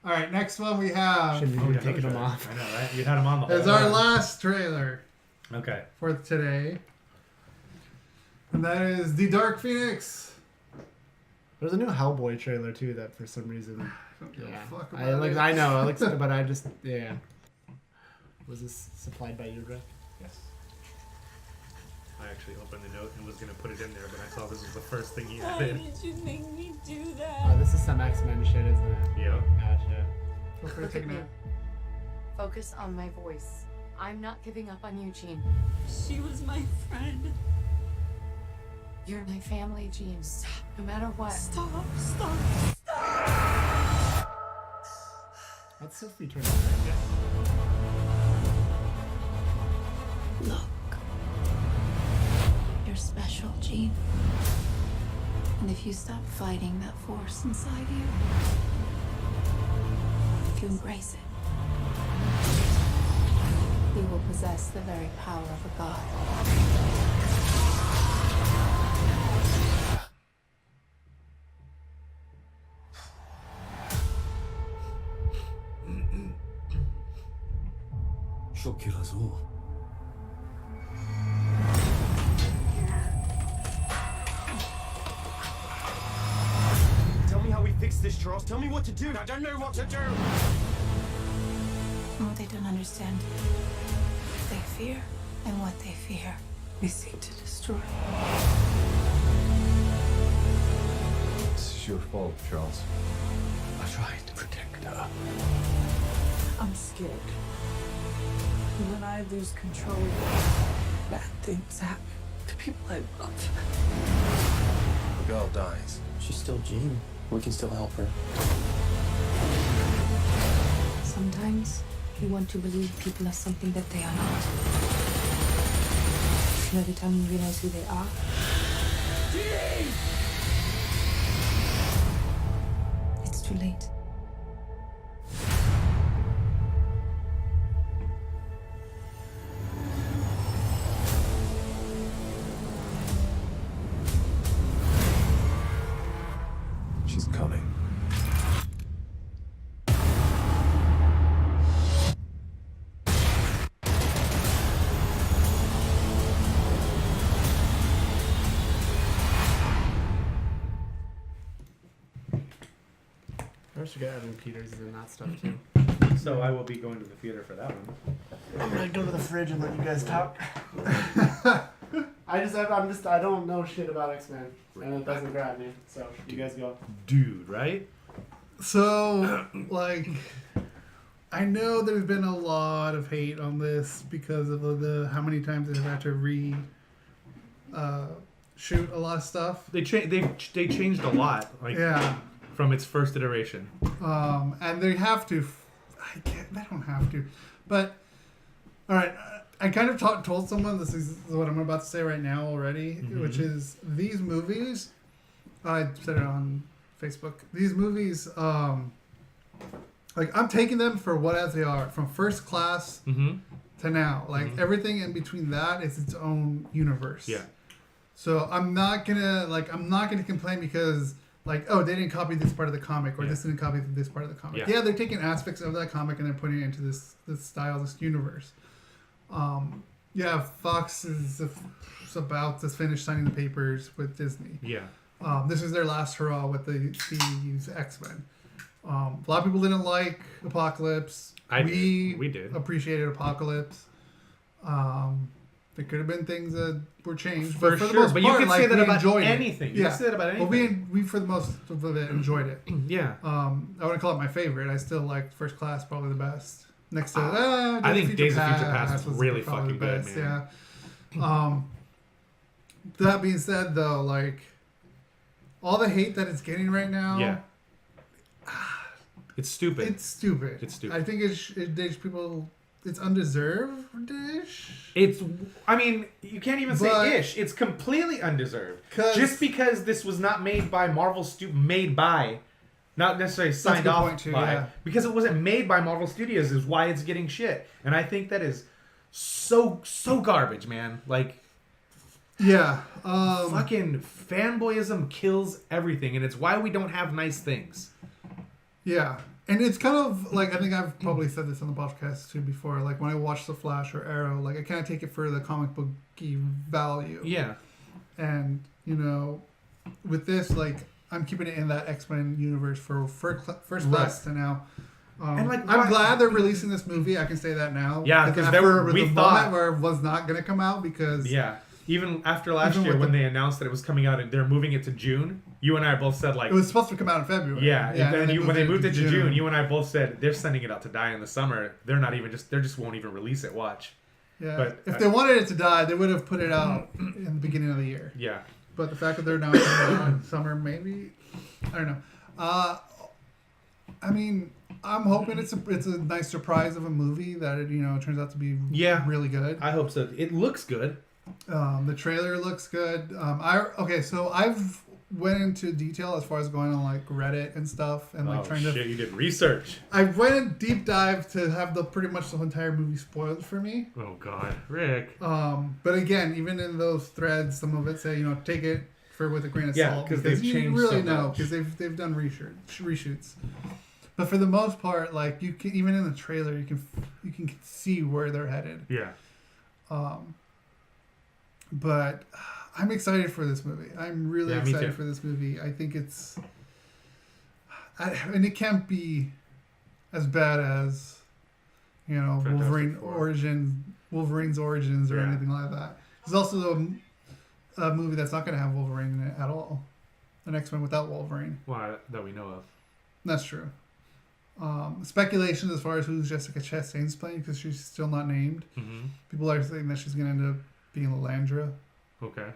All right, next one we have. Shouldn't have taken them off. I know, right? You had them on the whole It's our last trailer. Okay. For today. And that is The Dark Phoenix. There's a new Hellboy trailer too that for some reason. I don't give a fuck I about it. know. It looks, but I just yeah. Was this supplied by you, Greg? Yes. I actually opened the note and was going to put it in there, but I saw this was the first thing he Why added. did you make me do that? Oh, this is some X-Men shit, isn't it? Yep. Gotcha. Feel free to Look take at a me. nap. Focus on my voice. I'm not giving up on you, Jean. She was my friend. You're my family, Jean. Stop. No matter what. Stop. That's Sophie Turner, right? Look. You're special, Jean. And if you stop fighting that force inside you, if you embrace it, you will possess the very power of a god. She'll kill us all. Tell me how we fix this, Charles. Tell me what to do. I don't know what to do. Oh, they don't understand. They fear, and what they fear, we seek to destroy. This is your fault, Charles. I tried to protect her. I'm scared. When I lose control, bad things happen to people I love. The girl dies. She's still Jean. We can still help her. Sometimes you want to believe people are something that they are not. And every time you realize who they are, it's too late. She's coming. I wish we got Evan Peters in that stuff too. So I will be going to the theater for that one. I'm gonna go to the fridge and let you guys talk. I don't know shit about X-Men, and it doesn't grab me. So you guys go. Dude, right? So, like, I know there's been a lot of hate on this because of the how many times they've had to shoot a lot of stuff. They changed a lot. Like, Yeah. From its first iteration. And they have to. They don't have to. But, all right. I kind of told someone this is what I'm about to say right now already, which is these movies. I said it on Facebook. These movies, like I'm taking them for what as they are, from First Class to now. Like everything in between that is its own universe. Yeah. So I'm not gonna complain because like, oh, they didn't copy this part of the comic or this didn't copy this part of the comic. Yeah, they're taking aspects of that comic and they're putting it into this style, this universe. Fox is about to finish signing the papers with Disney. Yeah. This is their last hurrah with these X-Men. A lot of people didn't like Apocalypse. We did. Appreciated Apocalypse. There could have been things that were changed, but for the most part, you can say that about anything. You can say that about anything. Well, we for the most of it enjoyed it. Yeah. I wouldn't call it my favorite. I still liked First Class probably the best. Next to I think Days of Future Past was really fucking good, man. Yeah. That being said, though, like all the hate that it's getting right now, it's stupid. It's stupid. I think it's undeserved-ish. I mean, you can't even say ish. It's completely undeserved. Just because this was not made by Marvel not necessarily signed off by. Because it wasn't made by Marvel Studios is why it's getting shit. And I think that is so garbage, man. Like, yeah. Fucking fanboyism kills everything. And it's why we don't have nice things. Yeah. And it's kind of like, I think I've probably said this on the podcast too before. Like when I watch The Flash or Arrow, like I kind of take it for the comic booky value. Yeah. And you know, with this, like I'm keeping it in that X-Men universe for first class to now. And like, I'm glad they're releasing this movie. I can say that now. Yeah, because we thought where it was not going to come out because even after last year when they announced that it was coming out and they're moving it to June, you and I both said like it was supposed to come out in February. Yeah, and then when they moved it to June, you and I both said they're sending it out to die in the summer. They're not even they just won't even release it. Watch. Yeah, but if they wanted it to die, they would have put it out in the beginning of the year. Yeah. But the fact that they're now in summer, maybe I don't know. I mean, I'm hoping it's a nice surprise of a movie that it turns out to be really good. I hope so. It looks good. The trailer looks good. So I've went into detail as far as going on like Reddit and stuff and like trying to. You did research. I went in deep dive to have pretty much the entire movie spoiled for me. Oh God, Rick. But again, even in those threads, some of it say take it with a grain of salt because they've changed. You really so know much. because they've done reshoots. But for the most part, like you can even in the trailer, you can see where they're headed. Yeah. But I'm excited for this movie. I'm really excited for this movie. I think and it can't be as bad as Wolverine's origins or anything like that. There's also a movie that's not going to have Wolverine in it at all. An X-Men without Wolverine. Well, that we know of. That's true. Speculation as far as who's Jessica Chastain's playing because she's still not named. Mm-hmm. People are saying that she's going to end up being Lalandra. Okay.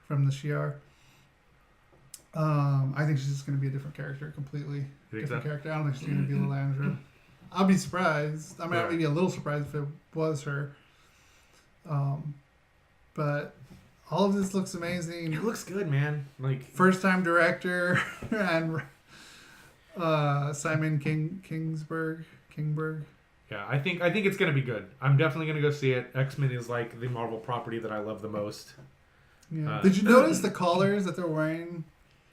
From the Shi'ar. I think she's just going to be a different character, completely different character. I don't think she's going to be Lalandra. I'll be surprised. I mean, I'd be a little surprised if it was her. But all of this looks amazing. It looks good, man. Like first-time director and Simon Kingberg. Yeah, I think it's gonna be good. I'm definitely gonna go see it. X-Men is like the Marvel property that I love the most. Yeah. Did you notice the collars that they're wearing?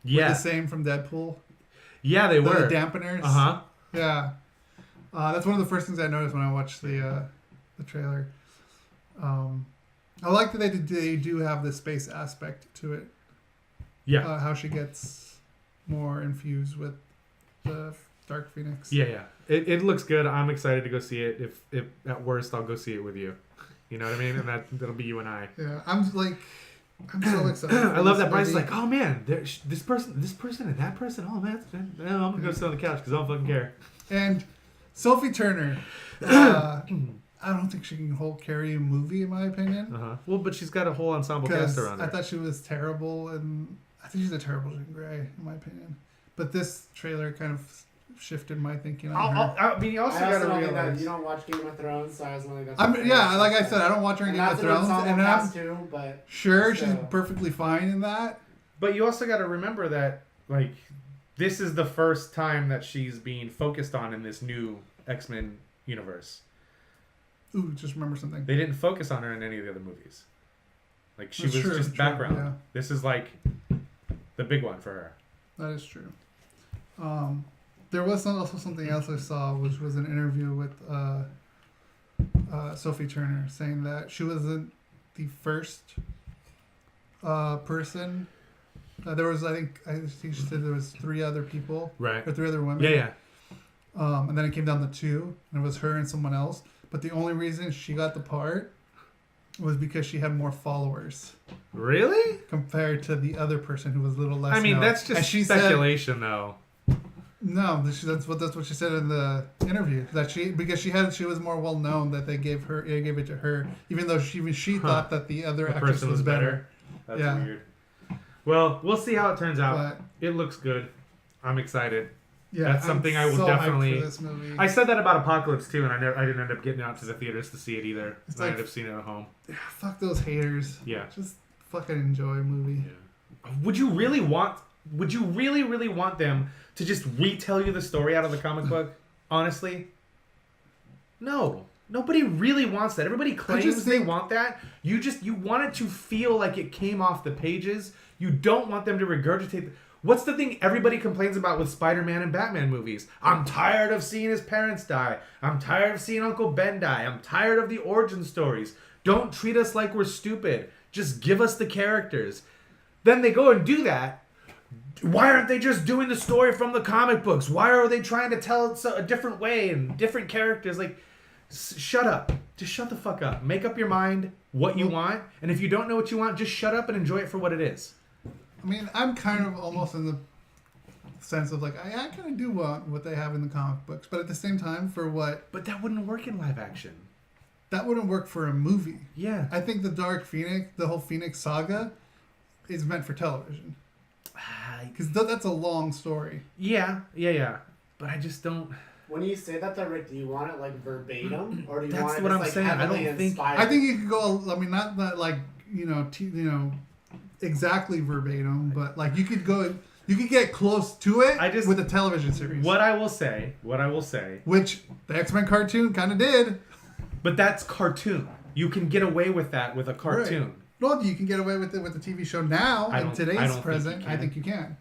Were the same from Deadpool. Yeah, they were the dampeners. Yeah, that's one of the first things I noticed when I watched the trailer. I like that they do have the space aspect to it. Yeah, how she gets more infused with the Dark Phoenix. Yeah. It looks good. I'm excited to go see it. If at worst, I'll go see it with you. You know what I mean? And that'll be you and I. Yeah, I'm so excited. I love that Bryce's like, oh man, this person and that person. Oh man, I'm gonna go sit on the couch because I don't fucking care. And Sophie Turner, I don't think she can carry a movie in my opinion. Well, but she's got a whole ensemble cast around her. I thought she was terrible, and I think she's a terrible Jean Grey in my opinion. But this trailer kind of shifted my thinking on her. I mean, you also got to realize you don't watch Game of Thrones, so I was only. Like I said, I don't watch her in Game of Thrones, and I'm sure she's perfectly fine in that. But you also got to remember that, like, this is the first time that she's being focused on in this new X-Men universe. Ooh, just remember something. They didn't focus on her in any of the other movies. Like, she was just background. Yeah. This is like the big one for her. That is true. There was also something else I saw, which was an interview with Sophie Turner saying that she wasn't the first person. There was, I think she said there was 3 other people, right, or 3 other women. Yeah. And then it came down to 2, and it was her and someone else. But the only reason she got the part was because she had more followers. Really? Compared to the other person who was a little less. I mean, that's just speculation, though. No, that's what she said in the interview. That she was more well known that they gave it to her, even though she thought that the other actress was better. That's weird. Well, we'll see how it turns out. It looks good. I'm excited. Yeah, that's something I will definitely. For this movie. I said that about Apocalypse too, and I didn't end up getting out to the theaters to see it either. I ended up seeing it at home. Fuck those haters. Yeah, just fucking enjoy a movie. Yeah. Would you really want them to just retell you the story out of the comic book? Honestly, no. Nobody really wants that. Everybody claims they want that. You want it to feel like it came off the pages. You don't want them to regurgitate. What's the thing everybody complains about with Spider-Man and Batman movies? I'm tired of seeing his parents die. I'm tired of seeing Uncle Ben die. I'm tired of the origin stories. Don't treat us like we're stupid. Just give us the characters. Then they go and do that. Why aren't they just doing the story from the comic books? Why are they trying to tell it a different way and different characters? Like, shut up. Just shut the fuck up. Make up your mind what you want. And if you don't know what you want, just shut up and enjoy it for what it is. I mean, I'm kind of almost in the sense of like, I kind of do want what they have in the comic books, but at the same time, for what... But that wouldn't work in live action. That wouldn't work for a movie. Yeah. I think the Dark Phoenix, the whole Phoenix saga, is meant for television. Because that's a long story. Yeah. But I just don't... When you say that, though, Rick, do you want it like verbatim, or do you That's want it what just, I'm like, saying. I don't heavily think. inspired? I think you could go. I mean, not that like exactly verbatim, but like you could go. You could get close to it with a television series. What I will say, which the X-Men cartoon kind of did. But that's cartoon. You can get away with that with a cartoon. Right. Well, you can get away with it with the TV show now in today's present. I think you can.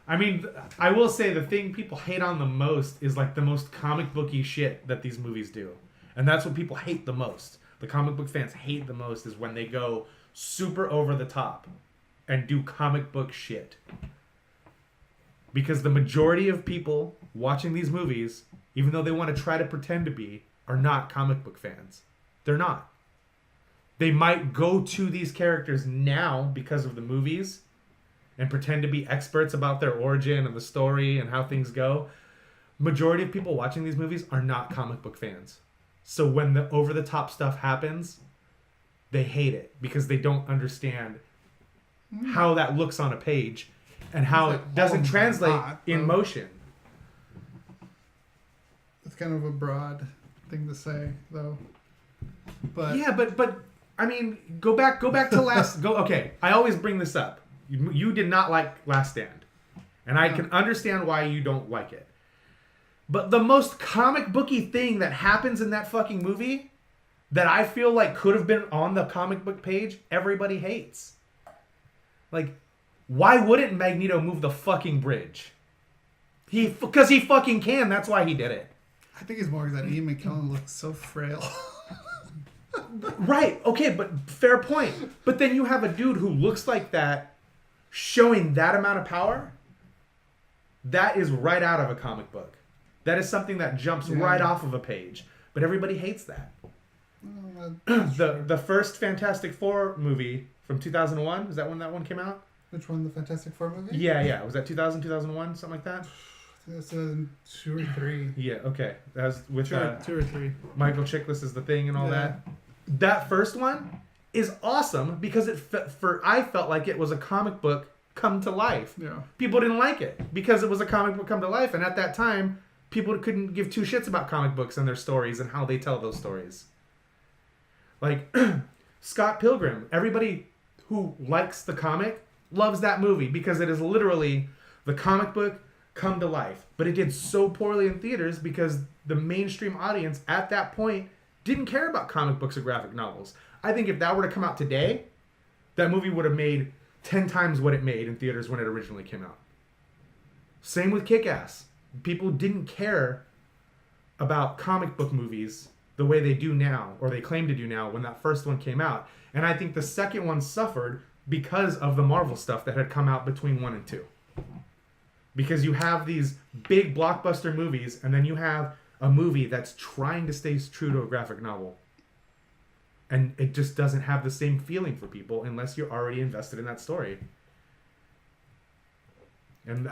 I mean, I will say the thing people hate on the most is like the most comic booky shit that these movies do. And that's what people hate the most. The comic book fans hate the most is when they go super over the top and do comic book shit. Because the majority of people watching these movies, even though they want to try to pretend to be, are not comic book fans. They're not. They might go to these characters now because of the movies and pretend to be experts about their origin and the story and how things go. Majority of people watching these movies are not comic book fans. So when the over-the-top stuff happens, they hate it because they don't understand how that looks on a page and how it doesn't translate in motion. It's kind of a broad thing to say, though. But yeah, but I mean, go back to last. Okay, I always bring this up. You did not like Last Stand, and I can understand why you don't like it. But the most comic booky thing that happens in that fucking movie that I feel like could have been on the comic book page, everybody hates. Like, why wouldn't Magneto move the fucking bridge? Because he fucking can. That's why he did it. I think it's more that Ian McKellen looks so frail. Right. Okay, but fair point. But then you have a dude who looks like that showing that amount of power. That is right out of a comic book. That is something that jumps right off of a page. But everybody hates that. The first Fantastic Four movie from 2001, is that when that one came out? Which one, the Fantastic Four movie? Yeah. Was that 2000, 2001, something like that? That's 2 or 3. Yeah, okay. That was with 2 or 3. Michael Chiklis is the thing and all that. That first one is awesome because I felt like it was a comic book come to life. Yeah. People didn't like it because it was a comic book come to life, and at that time, people couldn't give two shits about comic books and their stories and how they tell those stories. Like Scott Pilgrim, everybody who likes the comic loves that movie because it is literally the comic book come to life. But it did so poorly in theaters because the mainstream audience at that point didn't care about comic books or graphic novels. I think if that were to come out today, that movie would have made 10 times what it made in theaters when it originally came out. Same with Kick-Ass. People didn't care about comic book movies the way they do now, or they claim to do now, when that first one came out. And I think the second one suffered because of the Marvel stuff that had come out between 1 and 2. Because you have these big blockbuster movies, and then you have a movie that's trying to stay true to a graphic novel. And it just doesn't have the same feeling for people unless you're already invested in that story. And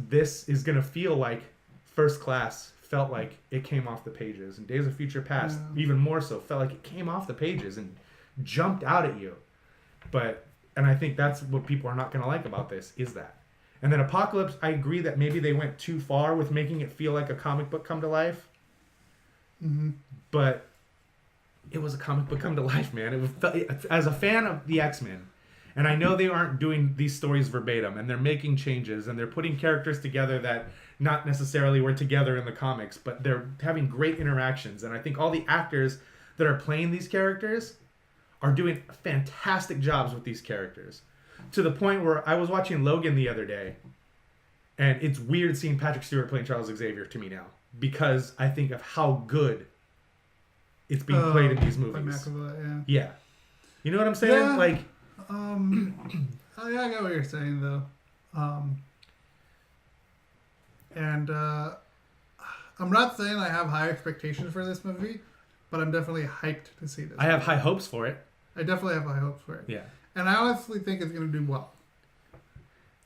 this is going to feel like First Class felt like it came off the pages. And Days of Future Past, even more so, felt like it came off the pages and jumped out at you. And I think that's what people are not going to like about this, is that. And then Apocalypse, I agree that maybe they went too far with making it feel like a comic book come to life. Mm-hmm. But it was a comic book come to life, man. It was, as a fan of the X-Men, and I know they aren't doing these stories verbatim, and they're making changes, and they're putting characters together that not necessarily were together in the comics, but they're having great interactions. And I think all the actors that are playing these characters are doing fantastic jobs with these characters. to the point where I was watching Logan the other day, and it's weird seeing Patrick Stewart playing Charles Xavier to me now because I think of how good it's being played in these movies. Yeah. You know what I'm saying? Yeah. Like, I get what you're saying though. And I'm not saying I have high expectations for this movie, but I'm definitely hyped to see this. I have high hopes for it. I definitely have high hopes for it. Yeah. And I honestly think it's going to do well.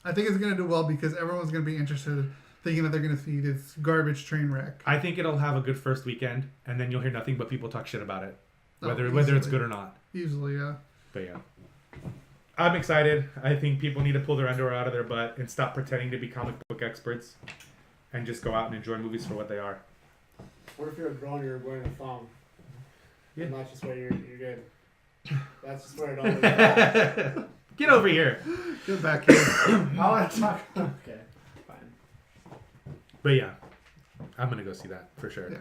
I think it's going to do well because everyone's going to be interested, thinking that they're going to see this garbage train wreck. I think it'll have a good first weekend, and then you'll hear nothing but people talk shit about it, whether it's good or not. Easily, yeah. But yeah. I'm excited. I think people need to pull their underwear out of their butt and stop pretending to be comic book experts and just go out and enjoy movies for what they are. What if you're a girl and you're wearing a thong? Yeah. And that's just where you're good. That's just where it always is. Get over here. Get back here. I want to talk. Okay, fine. But yeah, I'm going to go see that for sure. Yeah.